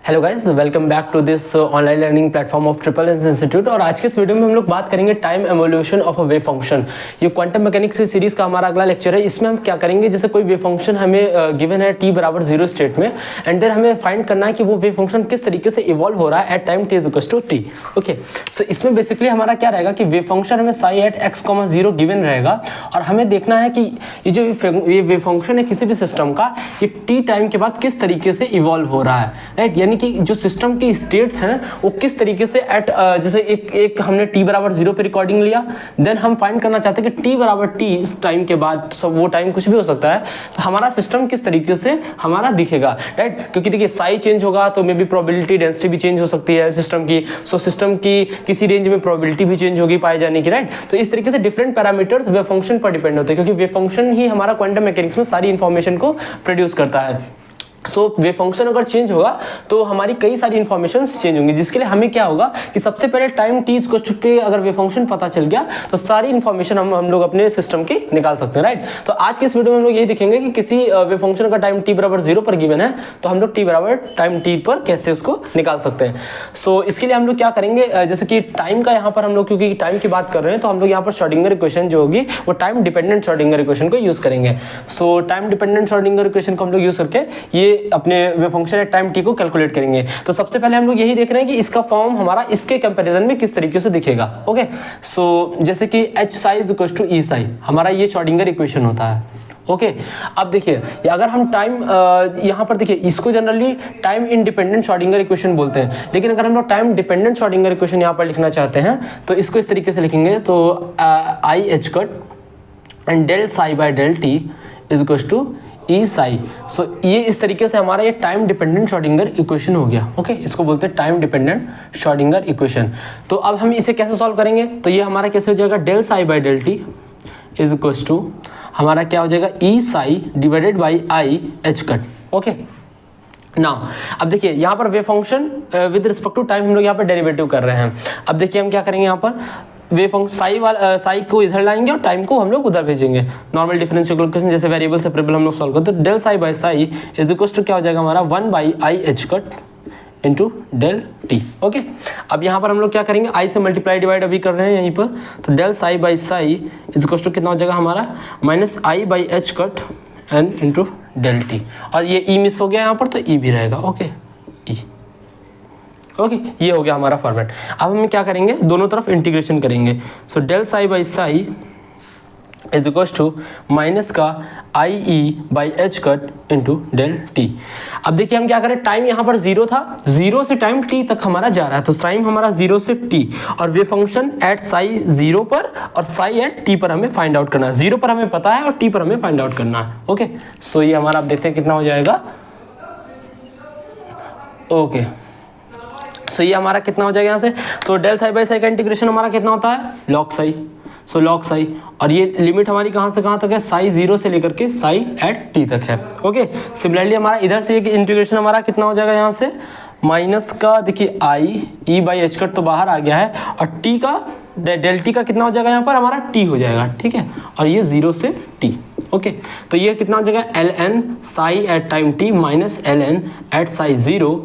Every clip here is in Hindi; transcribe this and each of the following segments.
Hello guys, welcome back to this online learning platform of triple S institute. और आज के इस वीडियो में हम लोग बात करेंगे time evolution of a wave function. ये क्वांटम मैकेनिक्स की सीरीज का हमारा अगला लेक्चर है। इसमें हम क्या करेंगे, जैसे कोई वेव फंक्शन हमें गिवन है t बराबर 0 स्टेट में, एंड देन हमें फाइंड करना है कि वो वेव फंक्शन किस तरीके से इवॉल्व हो रहा है at time t is equal to t। Okay, so इसमें बेसिकली हमारा क्या रहेगा कि वेव फंक्शन हमें साई एट x, 0 गिवन रहेगा, और हमें देखना है कि ये जो ये वेव फंक्शन है किसी भी सिस्टम का, ये t टाइम के बाद किस तरीके से इवॉल्व हो रहा है, राइट। यानी कि जो सिस्टम की स्टेट्स हैं वो किस तरीके से एट जैसे एक हमने t बराबर 0 पे रिकॉर्डिंग लिया, देन हम फाइंड करना चाहते हैं कि t बराबर t इस टाइम के बाद, सब वो टाइम कुछ भी हो सकता है, तो हमारा सिस्टम किस तरीके से हमारा दिखेगा, राइट। क्योंकि देखिए साई चेंज होगा तो मे बी प्रोबेबिलिटी डेंसिटी भी चेंज हो सकती है सिस्टम की, सो सिस्टम की किसी रेंज में प्रोबेबिलिटी भी चेंज होगी पाए जाने की, राइट। तो इस तरीके से डिफरेंट पैरामीटर्स वेव फंक्शन पर डिपेंड होते हैं, क्योंकि वेव फंक्शन ही हमारा क्वांटम मैकेनिक्स में सारी इंफॉर्मेशन को प्रोड्यूस करता है। सो वेव फंक्शन अगर चेंज होगा तो हमारी कई सारी इन्फॉर्मेशन चेंज होंगी, जिसके लिए हमें क्या होगा कि सबसे पहले टाइम t इक्वल पे अगर वेव फंक्शन पता चल गया तो सारी इन्फॉर्मेशन हम लोग अपने सिस्टम की निकाल सकते हैं, राइट। तो आज के इस वीडियो में हम लोग यही देखेंगे कि किसी वेव फंक्शन का टाइम t बराबर 0 पर गिवन है तो हम लोग t बराबर टाइम t पर कैसे उसको निकाल सकते हैं। सो इसके लिए हम लोग क्या करेंगे, जैसे कि टाइम का यहाँ पर हम लोग क्योंकि टाइम की बात कर रहे हैं तो हम लोग यहाँ पर श्रोडिंगर इक्वेशन जो होगी वो टाइम डिपेंडेंट श्रोडिंगर इक्वेशन को यूज करेंगे। सो टाइम डिपेंडेंट श्रोडिंगर इक्वेशन को हम लोग यूज करके ये अपने फंक्शन है टाइम t को कैलकुलेट करेंगे। तो सबसे पहले हम लोग यही देख रहे हैं कि इसका फॉर्म हमारा इसके कंपैरिजन में किस तरीके से दिखेगा। ओके, सो जैसे कि h psi is equal to e psi, हमारा ये श्रोडिंगर इक्वेशन होता है। ओके, अब देखिए अगर हम टाइम यहाँ पर देखिए इसको generally time independent Schrodinger equation बोलते हैं, लेकिन अगर हम लोग टाइम डिपेंडेंट श्रोडिंगर इक्वेशन यहाँ पर लिखना चाहते हैं तो इसको इस तरीके से लिखेंगे, तो I H cut and del psi by del T is equal to E psi. So ये इस तरीके से हमारा ये टाइम डिपेंडेंट श्रोडिंगर इक्वेशन हो गया। ओके, इसको बोलते हैं टाइम डिपेंडेंट श्रोडिंगर इक्वेशन। तो अब हम इसे कैसे सॉल्व करेंगे, तो ये हमारा कैसे हो जाएगा, del psi by del T is equal to हमारा क्या हो जाएगा, E psi divided by I H cut. Okay, now अब देखिए यहाँ पर wave function with respect to time हम लोग यहाँ पर डेरिवेटिव कर रहे हैं। अब देखिए हम क्या करेंगे, यहाँ पर वेव फंक्शन साई को इधर लाएंगे और टाइम को हम लोग उधर भेजेंगे। नॉर्मल डिफरेंशियल इक्वेशन जैसे वेरिएबल सेपरेबल हम लोग सॉल्व करते हैं, del psi by psi is equal to क्या हो जाएगा हमारा 1 by I H cut into del T. Okay, अब यहाँ पर हम लोग क्या करेंगे, आई से मल्टीप्लाई डिवाइड अभी कर रहे हैं यहीं पर, तो del psi by psi is equal to कितना हो जाएगा हमारा minus I by H cut N into del T, और ये ई मिस हो गया यहाँ पर तो ई भी रहेगा। ओके, ई। ओके, ये हो गया हमारा फॉर्मेट। अब हम क्या करेंगे, दोनों तरफ इंटीग्रेशन करेंगे। So del psi by psi is equal to minus का आई E by H cut into del T. अब देखिए हम क्या करें, टाइम यहाँ पर 0 था, 0 से टाइम t तक हमारा जा रहा है, तो टाइम हमारा 0 से t, और वेव फंक्शन एट साई 0 पर और साई एट t पर हमें फाइंड आउट करना है। 0 पर हमें पता है और t पर हमें फाइंड आउट करना है। ओके, सो ये हमारा आप देखते हैं कितना हो जाएगा। ओके, सो ये हमारा कितना हो जाएगा यहाँ से, तो डेल साई बाई साई का इंटीग्रेशन हमारा कितना होता है, log Sai. So log Sai, और ये लिमिट हमारी कहाँ से कहाँ तक है, साई 0 से लेकर के साई एट टी तक है। ओके, सिमिलरली हमारा इधर से इंटीग्रेशन हमारा कितना हो जाएगा यहाँ से, माइनस का देखिए आई ई बाई एच कट तो बाहर आ गया है, और टी का डेल टी का कितना हो जाएगा यहाँ पर हमारा टी हो जाएगा, ठीक है, और ये 0 से टी। ओके, तो ये कितना हो जाएगा, L N psi at time T minus L N at psi 0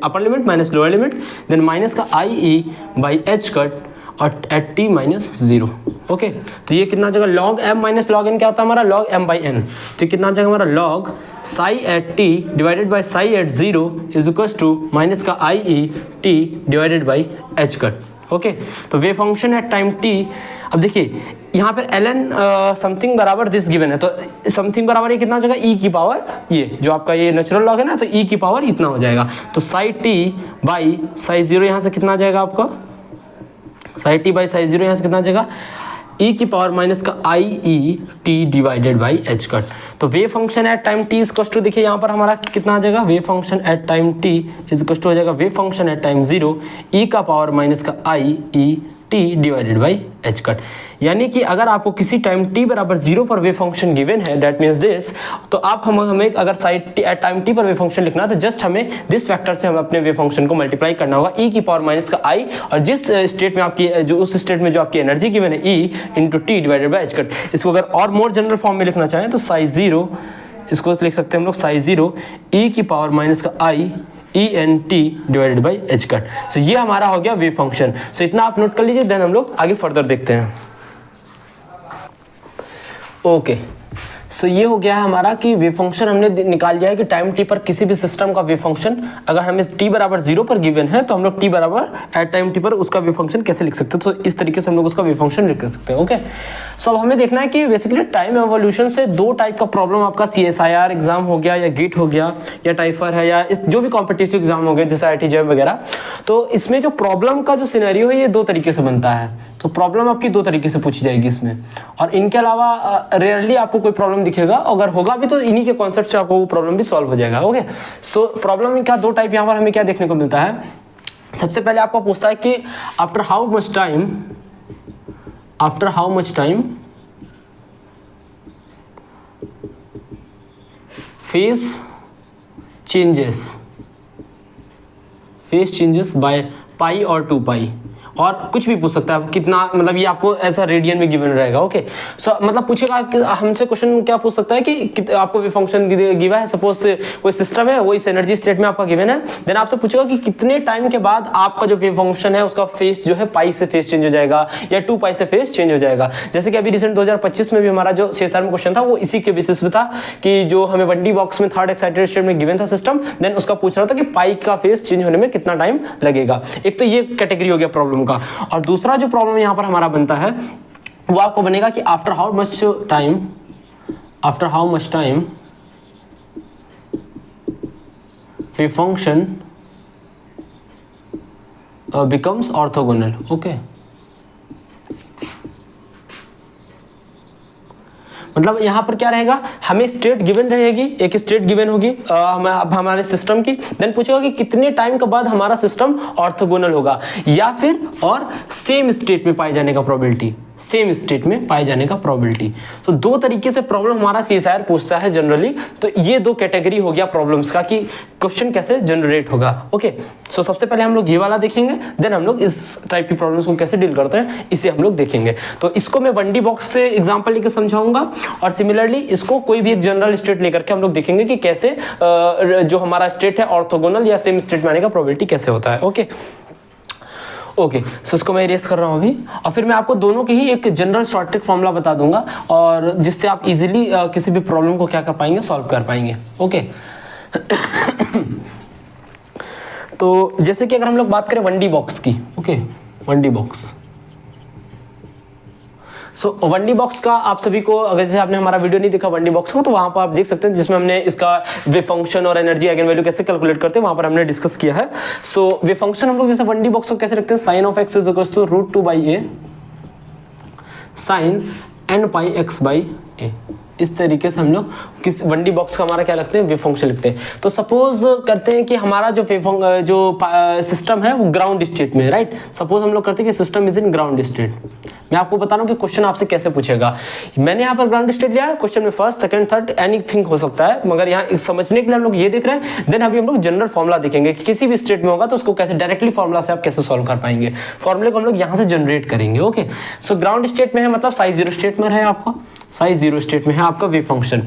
upper limit minus lower limit, then minus का आई ई बाई एच कट और एट टी माइनस 0। ओके, तो ये कितना हो जाएगा, log M minus log N क्या होता है हमारा, लॉग एम बाई एन। तो कितना हो जाएगा हमारा log psi at T divided by psi at 0 is equal to minus का आई E T divided by H cut. Okay, तो wave function at time T. अब देखिए यहाँ पर एल एन समथिंग बराबर दिस गिवन है, तो समथिंग बराबर ये कितना हो जाएगा, ई की पावर, ये जो आपका ये नेचुरल लॉग है ना, तो ई की पावर इतना हो जाएगा। तो साई टी बाई साई 0 यहाँ से कितना आ जाएगा आपका, साई टी बाई साई 0 यहाँ से कितना आ जाएगा, ई की पावर माइनस का आई E T divided by H cut. तो wave function at time t is to देखिए यहाँ पर हमारा कितना आ जाएगा, wave function at time t is to हो जाएगा wave function at time 0 E का पावर माइनस का आई E T divided by H cut. यानी कि अगर आपको किसी टाइम t बराबर 0 पर वेव फंक्शन गिवन है, दैट मीन्स दिस, तो आप हमें अगर साइड एट टाइम t पर वेव फंक्शन लिखना है तो जस्ट हमें दिस फैक्टर से हम अपने वेव फंक्शन को मल्टीप्लाई करना होगा, e की पावर माइनस का i, और जिस स्टेट में आपकी जो उस स्टेट में जो आपकी एनर्जी गिवन है e into T divided by H cut. इसको अगर और मोर जनरल फॉर्म में लिखना चाहें तो साई 0, इसको लिख सकते हैं हम लोग साई 0 e की पावर माइनस का i E n t divided by H cut. So ये हमारा हो गया वेव फंक्शन। सो इतना आप नोट कर लीजिए, देन हम लोग आगे फर्दर देखते हैं। ओके, सो ये हो गया है हमारा कि वेव फंक्शन हमने निकाल लिया है कि टाइम टी पर किसी भी सिस्टम का वेव फंक्शन अगर हमें टी बराबर 0 पर गिवन है तो हम लोग टी बराबर एट टाइम टी पर उसका वेव फंक्शन कैसे लिख सकते हैं। तो इस तरीके से हम लोग उसका वेव फंक्शन लिख सकते हैं। ओके, सो अब हमें देखना है कि बेसिकली टाइम एवोल्यूशन से दो टाइप का प्रॉब्लम आपका CSIR एग्जाम हो गया या गेट हो गया या टाइफर है या जो भी कॉम्पिटिटिव एग्जाम हो गया जैसे IIT JEE वगैरह, तो इसमें जो प्रॉब्लम का जो सिनेरियो है ये दो तरीके से बनता है। तो प्रॉब्लम आपकी दो तरीके से पूछी जाएगी इसमें, और इनके अलावा रेयरली आपको कोई प्रॉब्लम दिखेगा, अगर होगा भी तो इन्हीं के कॉन्सेप्ट से आपको वो प्रॉब्लम भी सॉल्व हो जाएगा। ओके, सो प्रॉब्लम में क्या दो टाइप यहाँ पर हमें क्या देखने को मिलता है। सबसे पहले आपको पूछता है कि after how much time phase changes by pi और 2 पाई, और कुछ भी पूछ सकता है कितना, मतलब ये आपको ऐसा रेडियन में गिवन रहेगा। ओके, सो मतलब पूछेगा कि हमसे क्वेश्चन क्या पूछ सकता है कि आपको वेव फंक्शन गिवन है, सपोज कोई सिस्टम है वो इस एनर्जी स्टेट में आपका गिवन है, देन आपसे पूछेगा कि कितने टाइम के बाद आपका जो वेव फंक्शन है उसका फेस जो है पाई से फेस चेंज हो जाएगा या 2 पाई से फेस चेंज हो जाएगा। जैसे कि अभी रिसेंट 2025 में भी हमारा जो CSIR में क्वेश्चन था वो इसी के बेसिस पे था कि जो हमें 1D बॉक्स में थर्ड एक्साइटेड स्टेट में गिवन था सिस्टम, देन उसका पूछ रहा था कि पाई का फेस चेंज होने में कितना टाइम लगेगा। एक तो ये कैटेगरी हो गया प्रॉब्लम का, और दूसरा जो प्रॉब्लम यहां पर हमारा बनता है वो आपको बनेगा कि after how much time wave function becomes orthogonal. Okay, मतलब यहाँ पर क्या रहेगा, हमें स्टेट गिवन रहेगी, एक स्टेट गिवन होगी हमारे सिस्टम की, देन पूछेगा कि कितने टाइम के बाद हमारा सिस्टम ऑर्थोगोनल होगा या फिर और सेम स्टेट में पाए जाने का प्रोबेबिलिटी। तो दो तरीके से प्रॉब्लम हमारा CSIR पूछता है जनरली। तो ये दो कैटेगरी हो गया प्रॉब्लम्स का कि क्वेश्चन कैसे जनरेट होगा। ओके, सो सबसे पहले हम लोग ये वाला देखेंगे, देन हम लोग इस टाइप की प्रॉब्लम्स को कैसे डील करते हैं इसे हम लोग देखेंगे। तो इसको मैं 1D बॉक्स से एग्जांपल लेकर समझाऊंगा, और सिमिलरली इसको कोई भी एक जनरल स्टेट लेकर के हम लोग देखेंगे कि कैसे जो हमारा स्टेट है ऑर्थोगोनल या सेम स्टेट में आने का प्रोबेबिलिटी कैसे होता है। ओके, सो इसको मैं इरेज कर रहा हूँ अभी, और फिर मैं आपको दोनों के ही एक जनरल शॉर्टकट फॉर्मूला बता दूंगा, और जिससे आप इजीली किसी भी प्रॉब्लम को क्या कर पाएंगे, सॉल्व कर पाएंगे। ओके, तो जैसे कि अगर हम लोग बात करें 1D बॉक्स की, ओके 1D बॉक्स, सो 1D बॉक्स का आप सभी को, अगर जैसे आपने हमारा वीडियो नहीं देखा 1D बॉक्स को, तो वहां पर आप देख सकते हैं जिसमें हमने इसका वेव फंक्शन और एनर्जी आइगन वैल्यू कैसे कैलकुलेट करते हैं वहां पर हमने डिस्कस किया है। सो वेव फंक्शन हम लोग जैसे 1D बॉक्स को कैसे रखते हैं, sine of X is equal to √2/a sine n πx/a। इस तरीके से हम लोग किस 1D बॉक्स का हमारा क्या लगते हैं, वेव फंक्शन लिखते हैं। तो सपोज करते हैं कि हमारा जो सिस्टम है वो ग्राउंड स्टेट में, राइट। सपोज हम लोग करते हैं कि system is in ground state. मैं आपको बता रहा हूँ कि क्वेश्चन आपसे कैसे पूछेगा। मैंने यहाँ पर ग्राउंड स्टेट लिया है, क्वेश्चन में फर्स्ट सेकंड थर्ड एनीथिंग हो सकता है, मगर यहाँ समझने के लिए हम लोग ये देख रहे हैं। देन अभी हम लोग जनरल फॉर्मुला देखेंगे कि किसी भी स्टेट में होगा तो उसको कैसे डायरेक्टली फॉर्मुला से आप कैसे सॉल्व कर पाएंगे। फॉर्मुले को हम लोग यहाँ से जनरेट करेंगे। ओके, सो ग्राउंड स्टेट में है मतलब साइज 0 स्टेट में है, आपका साइज 0 स्टेट में है आपका वेव फंक्शन।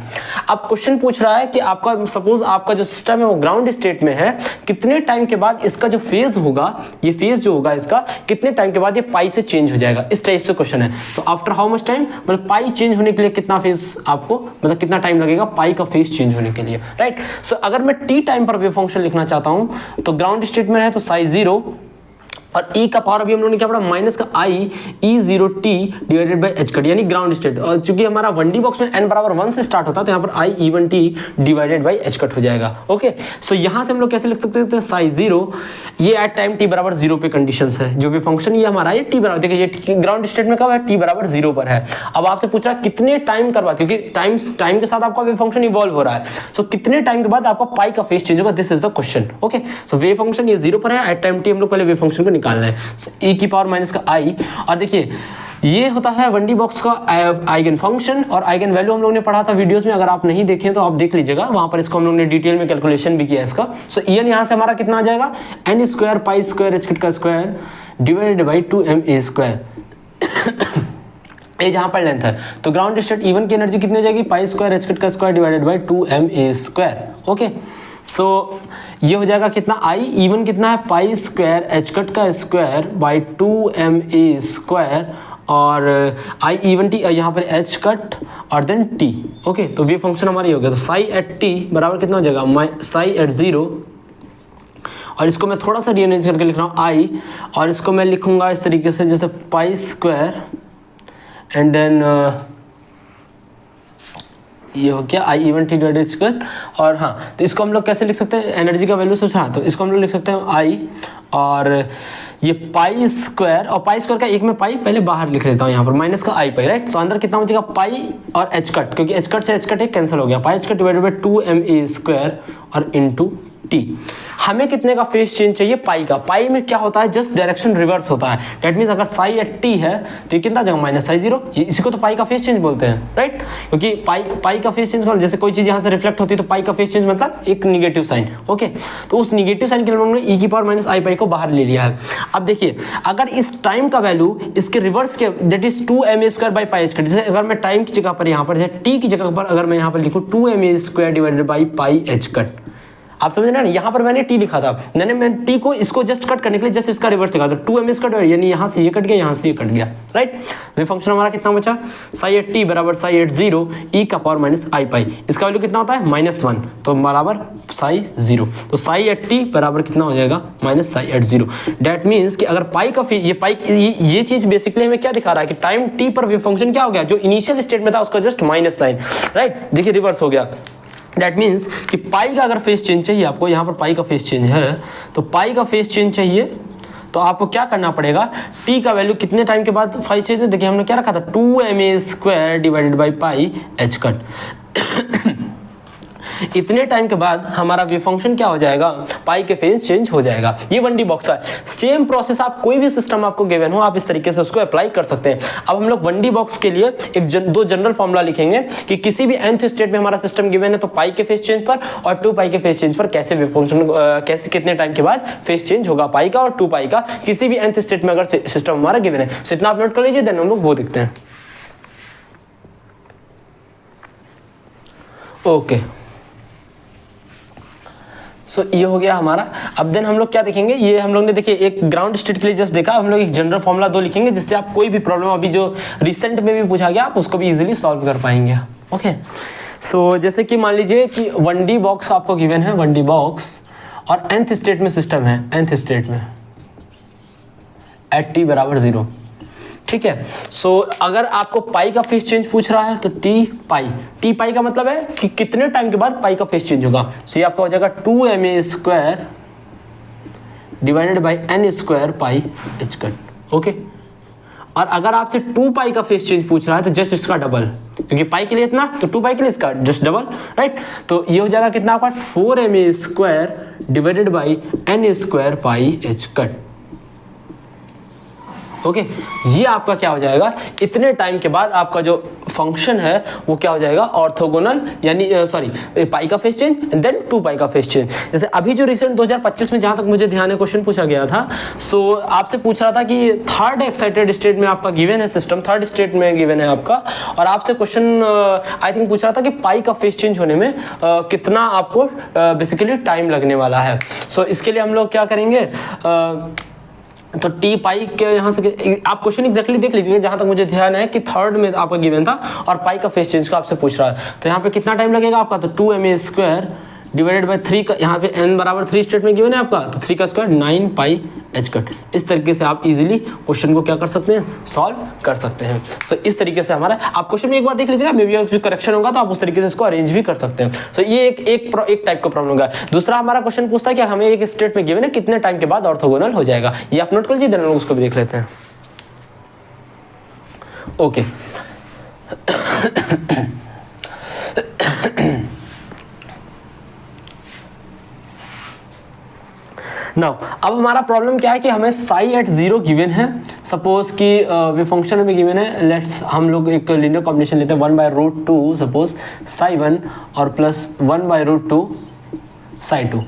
अब क्वेश्चन पूछ रहा है कि आपका सपोज आपका जो सिस्टम है वो ग्राउंड स्टेट में है, कितने टाइम के बाद इसका जो फेज होगा, ये फेज जो होगा इसका कितने टाइम के बाद ये पाई से चेंज हो जाएगा, इस टाइप से क्वेश्चन है। तो आफ्टर हाउ मच टाइम, मतलब पाई चेंज होने के लिए कितना फेज आपको, मतलब कितना टाइम लगेगा पाई का फेज चेंज होने के लिए, राइट। सो अगर मैं टी टाइम पर वेव फंक्शन लिखना चाहता हूं तो ग्राउंड स्टेट में है तो साइज 0 और e का पावर अभी हम लोगों ने क्या पढ़ा, माइनस का i e0t divided by h cut, यानी ग्राउंड स्टेट। और चूंकि हमारा 1D बॉक्स में n बराबर 1 से स्टार्ट होता है तो यहाँ पर i e1t divided by h cut हो जाएगा। ओके, सो यहाँ से हम लोग कैसे लिख सकते हैं, साइज 0 ये एट टाइम t बराबर 0 पे कंडीशंस है। जो भी फंक्शन ये हमारा ये t बराबर, देखिए ये ग्राउंड स्टेट में कब है, t बराबर 0 पर है। अब आपसे पूछ रहा है कितने टाइम कर बाद, क्योंकि टाइम के साथ आपका वेव फंक्शन इवॉल्व हो रहा है, सो कितने टाइम के बाद आपका पाई का फेज चेंज होगा, this is the question. Okay, so wave function ये 0 पर है, एट टाइम t हम लोग पहले वेव फंक्शन को निकालना है, e की पावर माइनस का i। और देखिए ये होता है 1D बॉक्स का आइगन फंक्शन, और आइगन वैल्यू हम लोगों ने पढ़ा था वीडियोस में, अगर आप नहीं देखें तो आप देख लीजिएगा, वहां पर इसको हम लोगों ने डिटेल में कैलकुलेशन भी किया इसका। सो en यहाँ से हमारा कितना आ जाएगा, n square pi square h का square divided by 2ma square ये जहां पर लेंथ है। तो ग्राउंड स्टेट E1 की एनर्जी कितनी हो जाएगी, पाई स्क्वायर h का square divided by 2ma square. Okay, so ये हो जाएगा कितना आई इवन कितना है पाई स्क्वायर एच कट का स्क्वायर बाई 2ma स्क्वायर और आई इवन टी यहाँ पर एच कट और देन टी। ओके, तो वेव फंक्शन हमारी हो गया। तो साई एट टी बराबर कितना हो जाएगा साई एट 0 और इसको मैं थोड़ा सा रीअरेंज करके लिख रहा हूँ आई और इसको मैं लिखूंगा इस तरीके से जैसे पाई स्क्वायर एंड देन ये हो गया आई इवन टी डिवाइडेड स्क्वायर। और हाँ, तो इसको हम लोग कैसे लिख सकते हैं एनर्जी का वैल्यू सबसे, हाँ तो इसको हम लोग लिख सकते हैं आई और ये पाई स्क्वायर और पाई स्क्वायर का एक में पाई पहले बाहर लिख लेता हूँ यहाँ पर माइनस का आई पाई, राइट। तो अंदर कितना बचेगा पाई और एच कट, क्योंकि एच कट से एच कट एक कैंसिल हो गया, pi h cut divided by 2ma square और इनटू टी। हमें कितने का फेज चेंज चाहिए पाई का। पाई में क्या होता है जस्ट डायरेक्शन रिवर्स होता है। दैट मीन्स अगर साई एट टी है तो ये कितना जाएगा माइनस साई 0। इसी को तो पाई का फेज चेंज बोलते हैं, राइट। क्योंकि पाई का फेज चेंज जैसे कोई चीज यहाँ से रिफ्लेक्ट होती है तो पाई का फेज चेंज मतलब एक निगेटिव साइन। ओके, तो उस निगेटिव साइन के लिए हमने ई की पावर माइनस आई पाई को बाहर ले लिया है। अब देखिए अगर इस टाइम का वैल्यू इसके रिवर्स के that is 2ma square by pi h cut, जैसे अगर मैं टाइम की जगह पर यहाँ पर टी की जगह पर अगर मैं यहाँ पर लिखूँ 2ma square divided by pi h cut, आप समझ रहे हैं ना। यहाँ पर मैंने टी लिखा था, मैंने टी को इसको जस्ट कट करने के लिए जस्ट इसका रिवर्स लिखा था 2ma कट, यानी यहाँ से ये कट गया, यहाँ से ये कट गया, राइट। वे फंक्शन हमारा कितना बचा साई एट टी बराबर साई एट 0 ई का पावर माइनस आई पाई। इसका वैल्यू कितना होता है -1, तो बराबर साई 0। तो साई एट टी बराबर कितना हो जाएगा minus psi at 0। That means कि अगर पाई का ये चीज बेसिकली हमें क्या दिखा रहा है कि टाइम टी पर वेव फंक्शन क्या हो गया, जो इनिशियल स्टेट में था उसका जस्ट माइनस साइन, राइट। देखिए रिवर्स हो गया। दैट मीन्स कि पाई का अगर फेज चेंज चाहिए आपको, यहाँ पर पाई का फेज चेंज है तो पाई का फेज चेंज चाहिए तो आपको क्या करना पड़ेगा, टी का वैल्यू कितने टाइम के बाद फाई चेंज है। देखिए हमने क्या रखा था 2ma square divided by pi h cut. इतने टाइम के बाद हमारा वेव फंक्शन क्या हो जाएगा, पाई के फेज चेंज हो जाएगा। ये 1D बॉक्स है। सेम प्रोसेस आप कोई भी सिस्टम आपको गिवन हो आप इस तरीके से उसको अप्लाई कर सकते हैं। अब हम लोग 1D बॉक्स के लिए दो जनरल फॉर्मूला लिखेंगे कि किसी भी nth स्टेट में हमारा सिस्टम गिवन है तो पाई के फेज चेंज पर और 2 पाई के फेज चेंज पर कैसे वेव फंक्शन कैसे कितने टाइम के बाद फेज चेंज होगा पाई का और 2 पाई का, किसी भी nth स्टेट में अगर सिस्टम हमारा गिवन है। तो इतना आप नोट कर लीजिए, देन हम लोग वो देखते हैं। ओके, सो ये हो गया हमारा। अब देन हम लोग क्या देखेंगे, ये हम लोग ने देखिए एक ग्राउंड स्टेट के लिए जस्ट देखा, हम लोग एक जनरल फॉर्मूला 2 लिखेंगे जिससे आप कोई भी प्रॉब्लम अभी जो रिसेंट में भी पूछा गया आप उसको भी इजीली सॉल्व कर पाएंगे। ओके, सो जैसे कि मान लीजिए कि 1D बॉक्स आपको गिवन है, 1D बॉक्स और nth स्टेट में सिस्टम है, nth स्टेट में एट t बराबर 0, ठीक है। सो अगर आपको पाई का फेज चेंज पूछ रहा है तो टी पाई का मतलब है कि कितने टाइम के बाद पाई का फेज चेंज होगा। सो ये आपका हो जाएगा 2ma square divided by n square pi h cut. Okay, और अगर आपसे 2 पाई का फेज चेंज पूछ रहा है तो जस्ट इसका डबल, क्योंकि पाई के लिए इतना तो 2 पाई के लिए इसका जस्ट डबल, राइट। तो ये हो जाएगा कितना आपका 4ma square divided by n square pi h cut. Okay, ये आपका क्या हो जाएगा, इतने टाइम के बाद आपका जो फंक्शन है वो क्या हो जाएगा ऑर्थोगोनल, यानी सॉरी पाई का फेज चेंज देन 2 पाई का फेज चेंज। जैसे अभी जो रिसेंट 2025 में जहां तक मुझे ध्यान है क्वेश्चन पूछा गया था, सो आपसे पूछ रहा था कि थर्ड एक्साइटेड स्टेट में आपका गिवन है सिस्टम, थर्ड स्टेट में गिवन है आपका, और आपसे क्वेश्चन आई थिंक पूछ रहा था कि पाई का फेज चेंज होने में कितना आपको बेसिकली टाइम लगने वाला है। सो इसके लिए हम लोग क्या करेंगे, तो टी पाई के यहाँ से आप क्वेश्चन एग्जैक्टली देख लीजिए, जहां तक मुझे ध्यान है कि थर्ड में आपका गिवन था और पाई का फेज चेंज का आपसे पूछ रहा है। तो यहाँ पे कितना टाइम लगेगा आपका, तो 2ma स्क्वायर डिवाइडेड बाई 3 का, यहाँ पे n बराबर 3 स्टेट में गिवन है आपका, तो 3 का स्क्वायर 9 पाई एच कट। इस तरीके से आप इजीली क्वेश्चन को क्या कर सकते हैं, सॉल्व कर सकते हैं। तो इस तरीके से हमारा आप क्वेश्चन में एक बार देख लीजिएगा, मे बी जो करेक्शन होगा तो आप उस तरीके से इसको अरेंज भी कर सकते हैं। तो ये एक टाइप का प्रॉब्लम होगा। दूसरा हमारा क्वेश्चन पूछता है कि हमें एक स्टेट में गिवन है कितने टाइम के बाद ऑर्थोगोनल हो जाएगा, ये आप नोट कर लीजिए, देन लोग उसको भी देख लेते हैं। ओके, नाउ अब हमारा प्रॉब्लम क्या है कि हमें साई एट 0 गिवन है। सपोज कि वे फंक्शन हमें गिवन है, लेट्स हम लोग एक लीनियर कॉम्बिनेशन लेते हैं 1/√2 सपोज साई 1 और प्लस 1/√2 साई 2।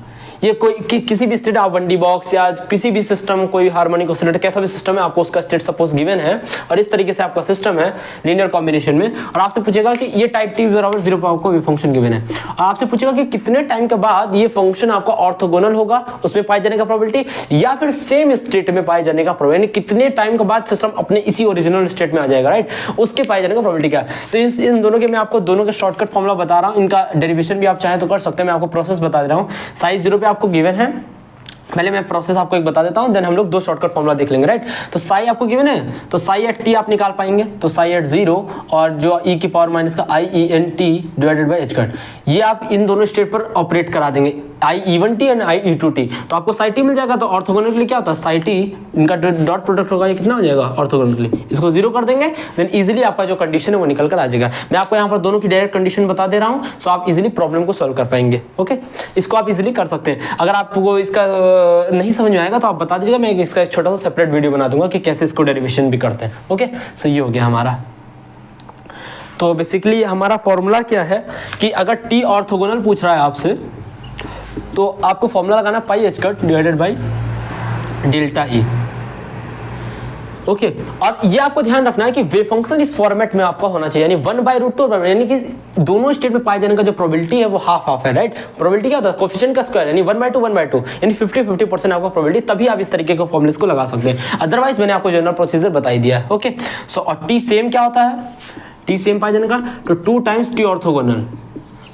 ये कोई किसी भी स्टेट आप 1D बॉक्स या किसी भी सिस्टम, कोई हार्मोनिक ऑसिलेटर, कैसा भी सिस्टम है, आपको उसका स्टेट सपोज गिवन है और इस तरीके से आपका सिस्टम है लीनियर कॉम्बिनेशन में, और आपसे पूछेगा कि ये टाइप टी बराबर 0 पर आपको वेव फंक्शन गिवन है, और आपसे पूछेगा कि कितने टाइम के बाद ये फंक्शन आपका ऑर्थोगोनल होगा, उसमें पाए जाने का प्रोबेबिलिटी, या फिर सेम स्टेट में पाए जाने का प्रोबेबिलिटी, कितने टाइम के बाद सिस्टम अपने इसी ओरिजिनल स्टेट में आ जाएगा, राइट, उसके पाए जाने का प्रोबेबिलिटी क्या है। तो इन दोनों के मैं आपको दोनों के शॉर्टकट फॉर्मूला बता रहा हूं, इनका डेरिवेशन भी आप चाहे तो कर सकते हैं, मैं आपको प्रोसेस बता दे रहा हूं। साइज 0 पे आपको गिवन है, पहले मैं प्रोसेस आपको एक बता देता हूं, देन हम लोग 2 शॉर्टकट फॉर्मूला देख लेंगे, राइट। तो साई आपको गिवन है, तो साई एट टी आप निकाल पाएंगे, तो साई एट 0 और जो e की पावर माइनस का i e n t divided by h cut, ये आप इन दोनों स्टेट पर ऑपरेट करा देंगे, i e1t and i e2t, तो आपको साई टी मिल जाएगा। तो ऑर्थोगोनल के लिए क्या होता है, साई टी इनका डॉट प्रोडक्ट होगा, ये कितना हो जाएगा ऑर्थोगोनल के लिए, इसको 0 कर देंगे, देन इजीली आपका जो कंडीशन है वो निकल कर आ जाएगा। मैं आपको यहाँ पर दोनों की डायरेक्ट कंडीशन बता दे रहा हूँ, सो आप इजीली प्रॉब्लम को सॉल्व कर पाएंगे। ओके, इसको आप इजीली कर सकते हैं। अगर आपको इसका नहीं समझ में आएगा तो आप बता दीजिएगा, मैं इसका एक छोटा सा सेपरेट वीडियो बना दूंगा कि कैसे इसको डेरिवेशन भी करते हैं। ओके, सो ये हो गया हमारा। तो बेसिकली हमारा फॉर्मूला क्या है कि अगर टी ऑर्थोगोनल पूछ रहा है आपसे, तो आपको फॉर्मूला लगाना pi h cut divided by delta E. Okay, और ये आपको ध्यान रखना है कि वेव फंक्शन इस फॉर्मेट में आपका होना चाहिए, यानी 1/√2, यानी कि दोनों स्टेट में पाए जाने का जो प्रोबेबिलिटी है वो हाफ हाफ है, राइट। प्रोबेबिलिटी क्या होता है, कोएफिशिएंट का स्क्वायर, यानी 1/2 यानी 50% आपका प्रोबेबिलिटी, तभी आप इस तरीके के फॉर्मूले को लगा सकते हैं। अदरवाइज मैंने आपको जनरल प्रोसीजर बता ही दिया है। ओके, सो और टी सेम क्या होता है, टी सेम पाए जाने का, तो 2 टाइम्स टी ऑर्थोगोनल,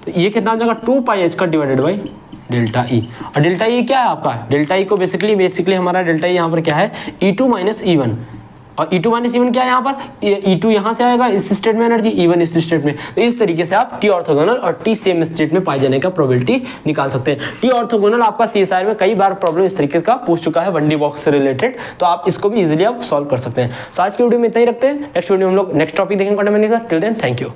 तो ये कितना आ जाएगा 2 पाई एच का डिवाइडेड बाई डेल्टा ई। और डेल्टा ई क्या है आपका, डेल्टा ई को बेसिकली हमारा डेल्टा ई यहाँ पर क्या है, E2 माइनस E1, और E2 माइनस E1 क्या है यहाँ पर, E2 यहाँ से आएगा इस स्टेट में एनर्जी, E1 इस स्टेट में। तो इस तरीके से आप टी ऑर्थोगोनल और टी सेम स्टेट में पाए जाने का प्रोबेबिलिटी निकाल सकते हैं। टी ऑर्थोगोनल आपका CSIR में कई बार प्रॉब्लम इस तरीके का पूछ चुका है 1D बॉक्स से रिलेटेड, तो आप इसको भी इजीली आप सॉल्व कर सकते हैं। तो आज की वीडियो में इतना ही रखते हैं, नेक्स्ट वीडियो में हम लोग नेक्स्ट टॉपिक देखेंगे। Till then thank you.